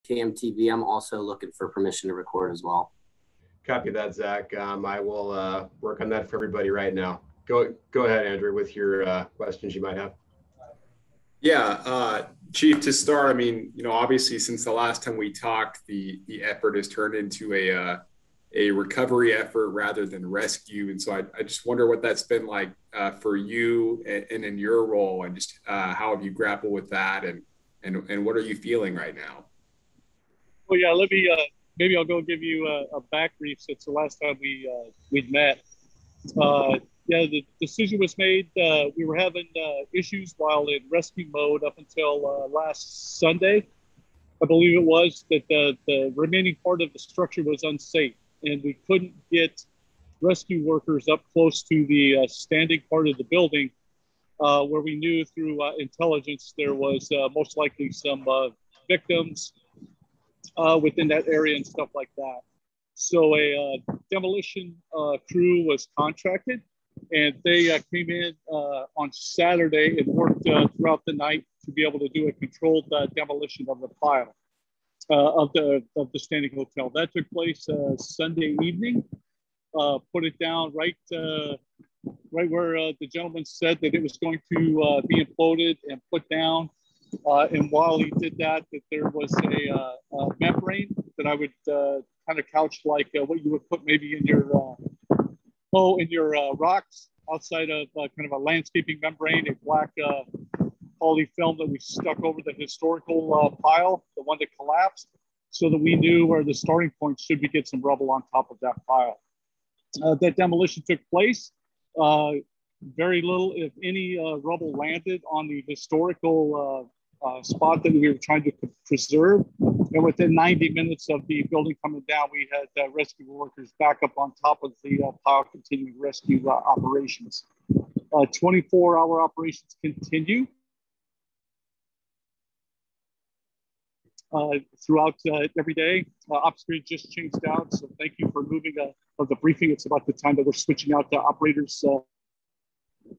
KMTV, I'm also looking for permission to record as well. Copy that, Zach. I will work on that for everybody right now. Go ahead, Andrew, with your questions you might have. Yeah, Chief, to start, I mean, obviously since the last time we talked, the effort has turned into a recovery effort rather than rescue. And so I just wonder what that's been like for you and in your role, and just how have you grappled with that, and what are you feeling right now? Well, yeah, let me, maybe I'll go give you a back brief since the last time we'd met. Yeah, the decision was made. We were having issues while in rescue mode up until last Sunday. I believe it was that the remaining part of the structure was unsafe, and we couldn't get rescue workers up close to the standing part of the building where we knew through intelligence there was most likely some victims within that area and stuff like that. So a demolition crew was contracted, and they came in on Saturday and worked throughout the night to be able to do a controlled demolition of the pile of the standing hotel. That took place Sunday evening. Put it down right where the gentleman said that it was going to be imploded and put down. And while he did that, there was a membrane that I would kind of couch like what you would put maybe in your rocks outside of kind of a landscaping membrane, a black poly film that we stuck over the historical pile, the one that collapsed, so that we knew where the starting point should we get some rubble on top of that pile. That demolition took place. Very little, if any, rubble landed on the historical spot that we were trying to preserve. And within 90 minutes of the building coming down, we had rescue workers back up on top of the pile, continuing rescue operations. 24-hour operations continue throughout every day. Ops grid just changed out, so thank you for moving of the briefing. It's about the time that we're switching out to operators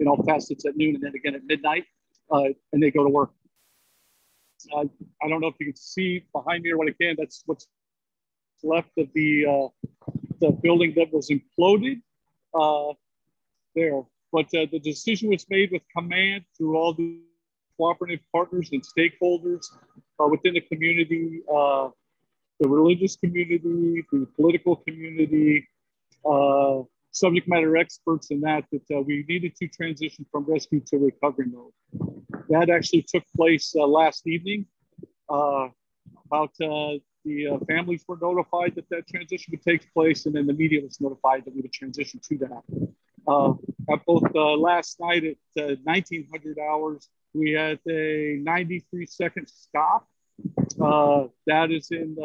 in all facets at noon and then again at midnight, and they go to work. I don't know if you can see behind me or what I can. That's what's left of the building that was imploded there. But the decision was made with command through all the cooperative partners and stakeholders within the community, the religious community, the political community, subject matter experts, and that we needed to transition from rescue to recovery mode. That actually took place last evening. The families were notified that transition would take place, and then the media was notified that we would transition to that. At both last night at 1900 hours, we had a 93-second stop. That is in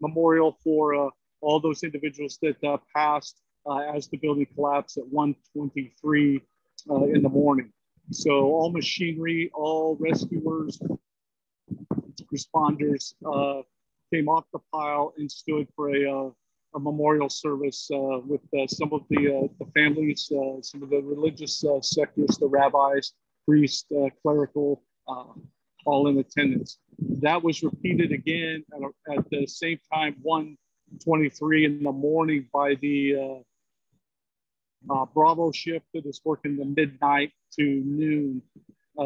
memorial for all those individuals that passed as the building collapsed at 1:23 in the morning. So all machinery, all rescuers, responders came off the pile and stood for a memorial service with some of the families, some of the religious sectors, the rabbis, priests, clerical, all in attendance. That was repeated again at the same time, 1:23 in the morning, by the Bravo shift that is working the midnight to noon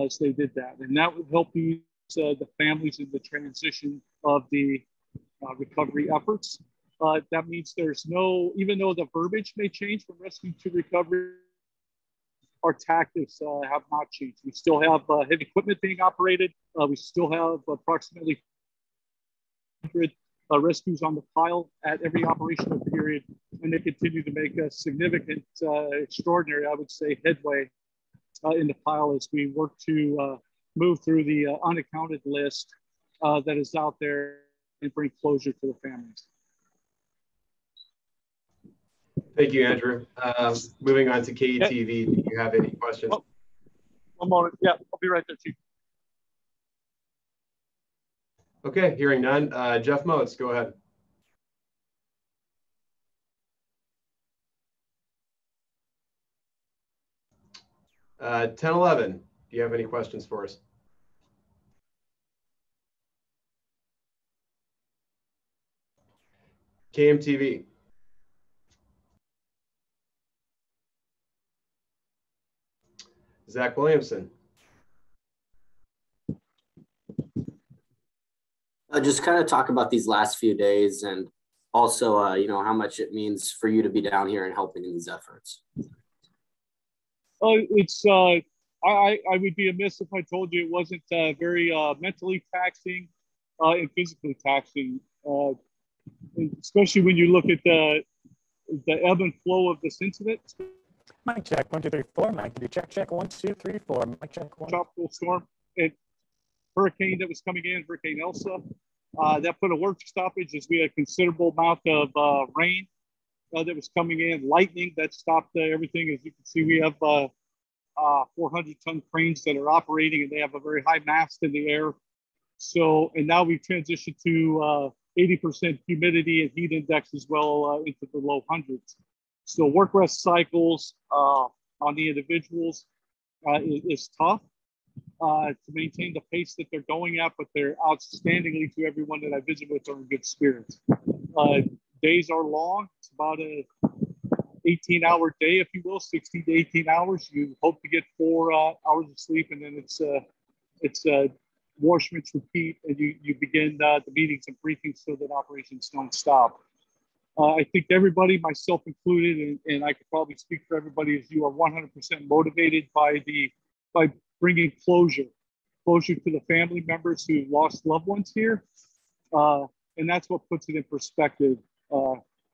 as they did that. And that would help ease the families in the transition of the recovery efforts. That means there's no, even though the verbiage may change from rescue to recovery, our tactics have not changed. We still have heavy equipment being operated. We still have approximately 100 rescues on the pile at every operational period, and they continue to make a significant, extraordinary, I would say, headway in the pile as we work to move through the unaccounted list that is out there and bring closure to the families. Thank you, Andrew. Moving on to KETV, do you have any questions? Oh, one moment. Yeah, I'll be right there, Chief. Okay, hearing none. Jeff Motes, go ahead. Uh, 1011, do you have any questions for us? KMTV. Zach Williamson. Just kind of talk about these last few days and also, you know, how much it means for you to be down here and helping in these efforts. I would be amiss if I told you it wasn't very mentally taxing and physically taxing, especially when you look at the ebb and flow of this incident. Mic check, 1, 2, 3, 4. Mic, can you check 1, 2, 3, 4. Mic check 1. Tropical storm, and hurricane that was coming in, Hurricane Elsa, that put a work stoppage as we had a considerable amount of rain that was coming in, lightning that stopped everything. As you can see, we have 400-ton cranes that are operating, and they have a very high mast in the air. So, and now we've transitioned to 80% humidity and heat index as well into the low hundreds. So work rest cycles on the individuals is tough to maintain the pace that they're going at, but they're outstandingly, to everyone that I visit with, are in good spirits. Days are long. It's about a 18-hour day, if you will, 16 to 18 hours. You hope to get 4 hours of sleep, and then it's wash, rinse, repeat, and you begin the meetings and briefings so that operations don't stop. I think everybody, myself included, and I could probably speak for everybody, is you are 100% motivated by bringing closure to the family members who lost loved ones here, and that's what puts it in perspective.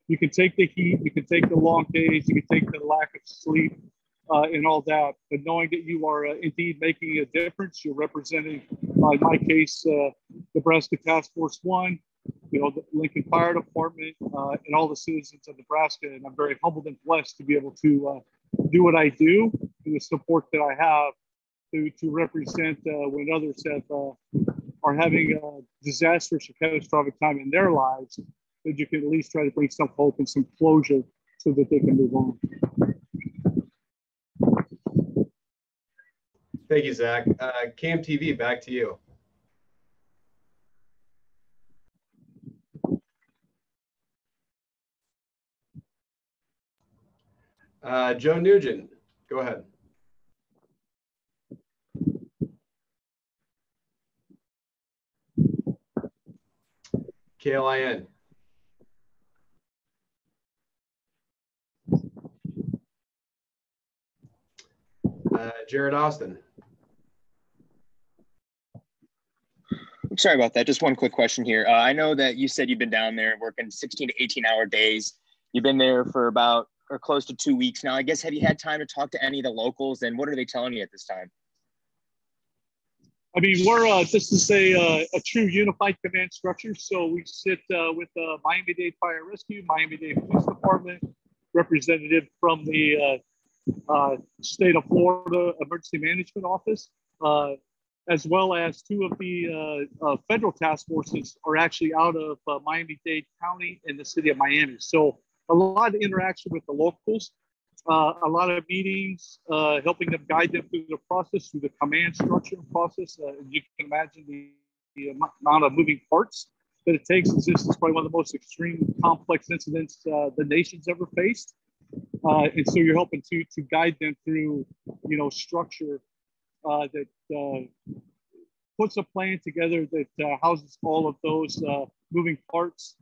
You can take the heat, you can take the long days, you can take the lack of sleep, and all that, but knowing that you are indeed making a difference, you're representing, in my case, Nebraska Task Force 1, you know, the Lincoln Fire Department, and all the citizens of Nebraska, and I'm very humbled and blessed to be able to do what I do, and the support that I have to represent when others are having a disastrous or catastrophic time in their lives, that you can at least try to bring some hope and some closure so that they can move on. Thank you, Zach. KMTV, back to you. Joe Nugent, go ahead. KLIN. Jared Austin. Sorry about that. Just one quick question here. I know that you said you've been down there working 16 to 18-hour days. You've been there for about or close to 2 weeks now. I guess, have you had time to talk to any of the locals, and what are they telling you at this time? I mean, we're this is a true unified command structure. So we sit with Miami-Dade Fire Rescue, Miami-Dade Police Department, representative from the state of Florida Emergency Management Office, as well as 2 of the federal task forces are actually out of Miami-Dade County and the city of Miami. So a lot of interaction with the locals, a lot of meetings, helping them guide them through the process, through the command structure process. You can imagine the amount of moving parts that it takes. This is probably one of the most extreme, complex incidents the nation's ever faced. And so you're helping to guide them through, you know, structure that puts a plan together that houses all of those moving parts,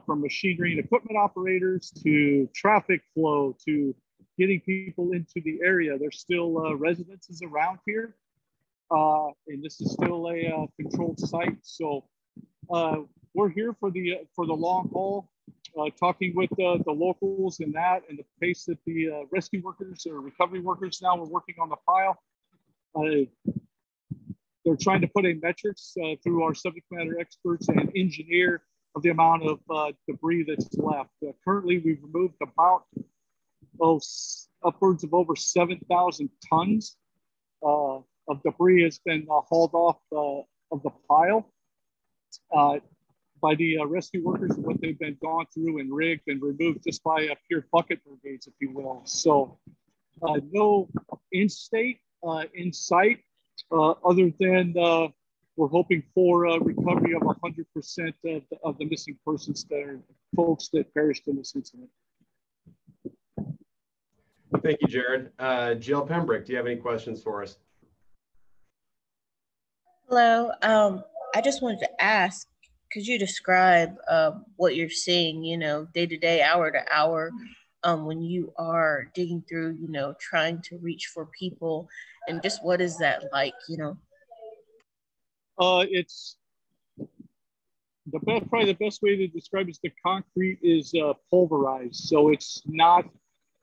from machinery and equipment operators to traffic flow to getting people into the area. There's still residences around here, and this is still a controlled site. So we're here for the long haul, talking with the locals and the pace that the rescue workers or recovery workers now are working on the file. They're trying to put in metrics through our subject matter experts and engineer of the amount of debris that's left. Currently, we've removed about upwards of over 7,000 tons of debris has been hauled off of the pile by the rescue workers, and what they've been gone through and rigged and removed just by pure bucket brigades, if you will. So no in-state, in sight, other than we're hoping for a recovery of 100% of the missing persons that are folks that perished in this incident. Thank you, Jared. Jill Pembroke, do you have any questions for us? Hello. I just wanted to ask, could you describe what you're seeing, day to day, hour to hour, when you are digging through, trying to reach for people, and just what is that like, It's probably the best way to describe it is the concrete is pulverized. So it's not,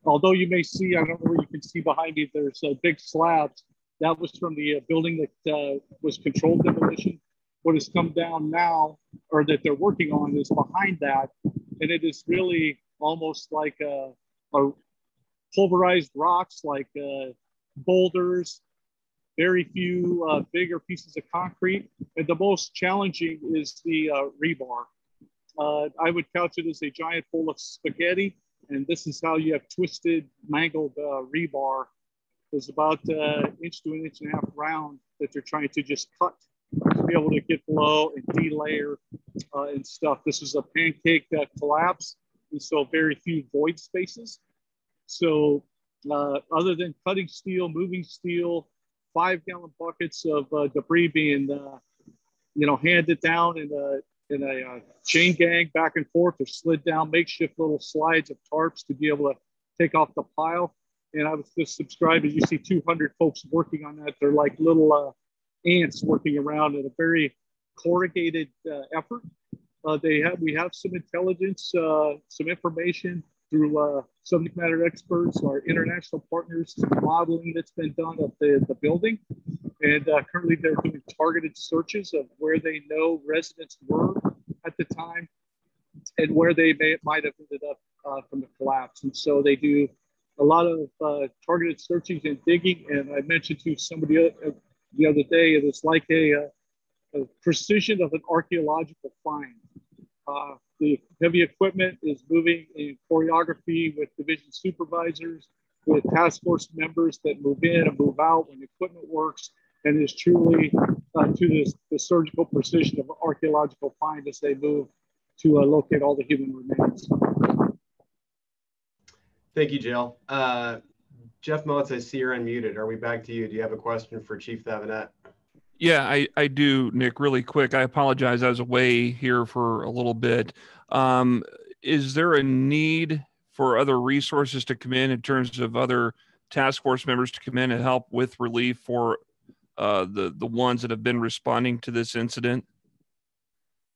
although you may see, I don't know where you can see behind me, there's big slabs. That was from the building that was controlled demolition. What has come down now, or that they're working on, is behind that. And it is really almost like a pulverized rocks, like boulders, very few bigger pieces of concrete. And the most challenging is the rebar. I would couch it as a giant bowl of spaghetti. And this is how you have twisted, mangled rebar. There's about an inch to an inch and a half round that they're trying to just cut to be able to get below and delayer and stuff. This is a pancake collapse, and so very few void spaces. So other than cutting steel, moving steel, 5-gallon buckets of debris being, handed down in a chain gang back and forth, or slid down makeshift little slides of tarps to be able to take off the pile. And I was just subscribed, as you see 200 folks working on that. They're like little ants working around in a very corrugated effort. We have some intelligence, some information through subject matter experts, our international partners, some modeling that's been done of the building. And currently they're doing targeted searches of where they know residents were at the time and where they might have ended up from the collapse. And so they do a lot of targeted searching and digging. And I mentioned to somebody the other day, it is like a precision of an archaeological find. The heavy equipment is moving in choreography with division supervisors, with task force members that move in and move out when the equipment works, and is truly to the surgical precision of archaeological find as they move to locate all the human remains. Thank you, Jill. Jeff Motz, I see you're unmuted. Are we back to you? Do you have a question for Chief Thavenet? Yeah, I do, Nick, really quick. I apologize. I was away here for a little bit. Is there a need for other resources to come in terms of other task force members to come in and help with relief for the ones that have been responding to this incident?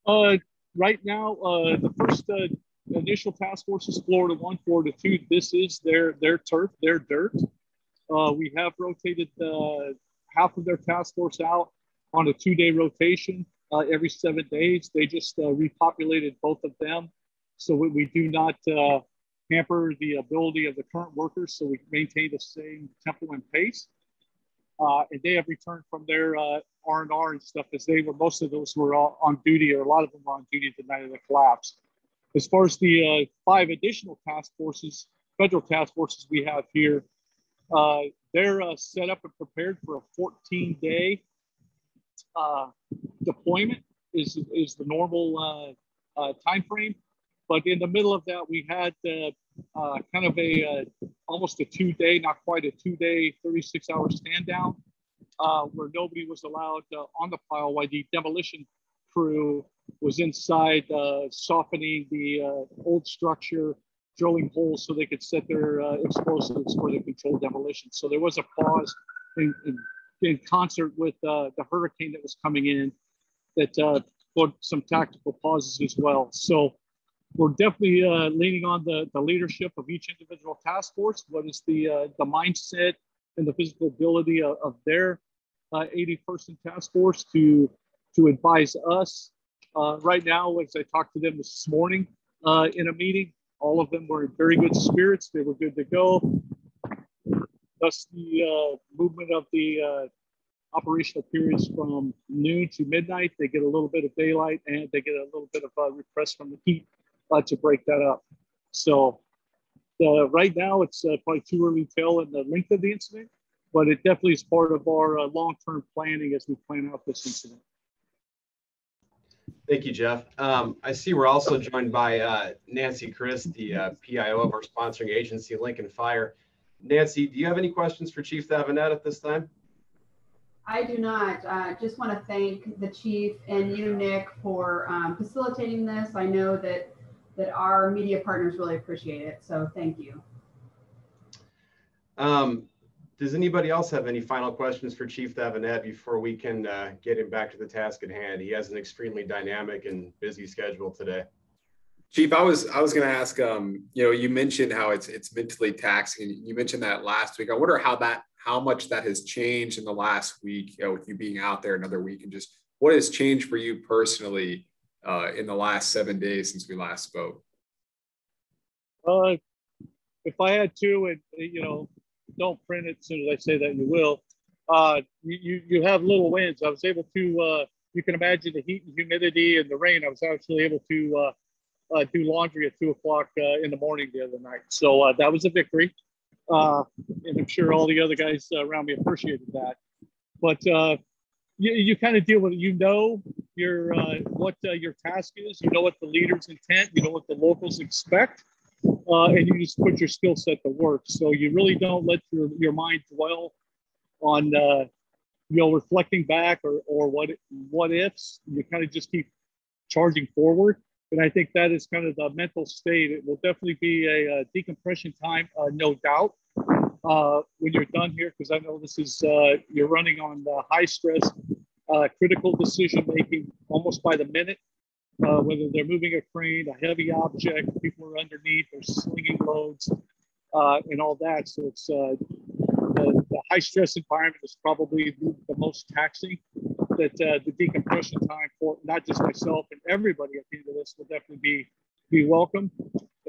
Right now, the first initial task force is Florida 1, Florida 2. This is their turf, their dirt. We have rotated half of their task force out on a 2-day rotation every 7 days. They just repopulated both of them. So we do not hamper the ability of the current workers. So we maintain the same tempo and pace. And they have returned from their R&R and stuff, as most of those were on duty, or a lot of them were on duty the night of the collapse. As far as the 5 additional task forces, federal task forces we have here, they're set up and prepared for a 14-day deployment is the normal time frame. But in the middle of that, we had kind of almost a 2-day, not quite a 2-day, 36-hour stand down, where nobody was allowed on the pile while the demolition crew was inside softening the old structure, drilling holes so they could set their explosives for the controlled demolition. So there was a pause in concert with the hurricane that was coming in that put some tactical pauses as well. So we're definitely leaning on the leadership of each individual task force. What is the mindset and the physical ability of their 80-person task force to advise us? Right now, as I talked to them this morning in a meeting, all of them were in very good spirits. They were good to go. Thus, the movement of the operational periods from noon to midnight, they get a little bit of daylight and they get a little bit of repress from the heat to break that up. So right now, it's probably too early to tell in the length of the incident, but it definitely is part of our long-term planning as we plan out this incident. Thank you, Jeff. I see we're also joined by Nancy Chris, the PIO of our sponsoring agency, Lincoln Fire. Nancy, do you have any questions for Chief Thavenet at this time? I do not. Just want to thank the chief and you, Nick, for facilitating this. I know that our media partners really appreciate it, so thank you. Does anybody else have any final questions for Chief Thavenet before we can get him back to the task at hand? He has an extremely dynamic and busy schedule today. Chief, I was going to ask, you mentioned how it's mentally taxing, and you mentioned that last week. I wonder how much that has changed in the last week, with you being out there another week, and just what has changed for you personally in the last 7 days since we last spoke. If I had to, and don't print it as soon as I say that, you will. You have little wins. I was able to. You can imagine the heat and humidity and the rain. I was actually able to do laundry at 2 o'clock in the morning the other night. So that was a victory. And I'm sure all the other guys around me appreciated that. But you kind of deal with it. What your task is. You know what the leader's intent. You know what the locals expect. And you just put your skill set to work. So you really don't let your mind dwell on reflecting back or what ifs. You kind of just keep charging forward. And I think that is kind of the mental state. It will definitely be a decompression time, no doubt, when you're done here, because I know this is, you're running on high stress, critical decision making almost by the minute, whether they're moving a crane, a heavy object, people are underneath, they're slinging loads, and all that. So it's the high stress environment is probably the most taxing. That the decompression time for not just myself and everybody at the end of this will definitely be welcome.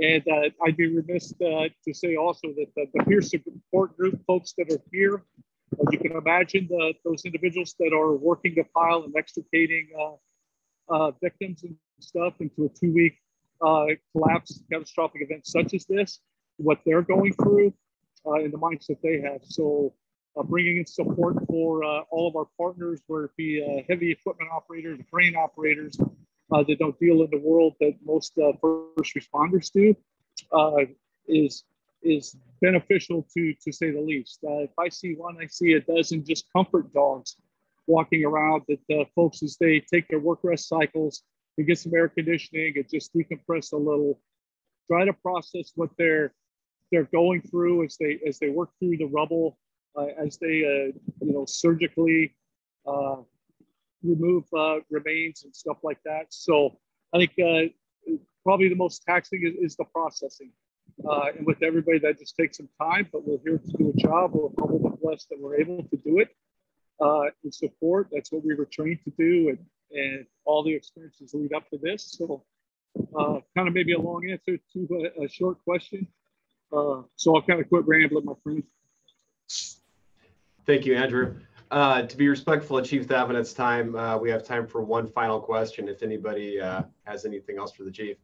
And I'd be remiss to say also that the peer support group folks that are here, you can imagine those individuals that are working to file and extricating victims and stuff into a 2-week collapse, catastrophic event such as this, what they're going through and the mindset they have. So bringing in support for all of our partners, whether it be heavy equipment operators, crane operators that don't deal in the world that most first responders do, is beneficial to say the least. If I see one, I see a dozen just comfort dogs walking around that folks, as they take their work rest cycles and get some air conditioning and just decompress a little, try to process what they're going through as they work through the rubble. As they, surgically remove remains and stuff like that. So I think probably the most taxing is the processing. And with everybody, that just takes some time, but we're here to do a job. We're probably blessed that we're able to do it and support. That's what we were trained to do, and all the experiences lead up to this. So kind of maybe a long answer to a short question. So I'll kind of quit rambling, my friend. Thank you, Andrew. To be respectful of Chief Thavenet's time, we have time for one final question. If anybody has anything else for the Chief.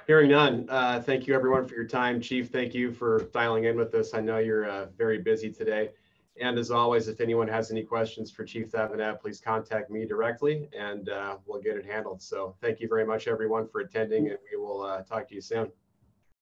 Hearing none, thank you everyone for your time. Chief, thank you for dialing in with us. I know you're very busy today. And as always, if anyone has any questions for Chief Thavenet, please contact me directly and we'll get it handled. So thank you very much, everyone, for attending, and we will talk to you soon.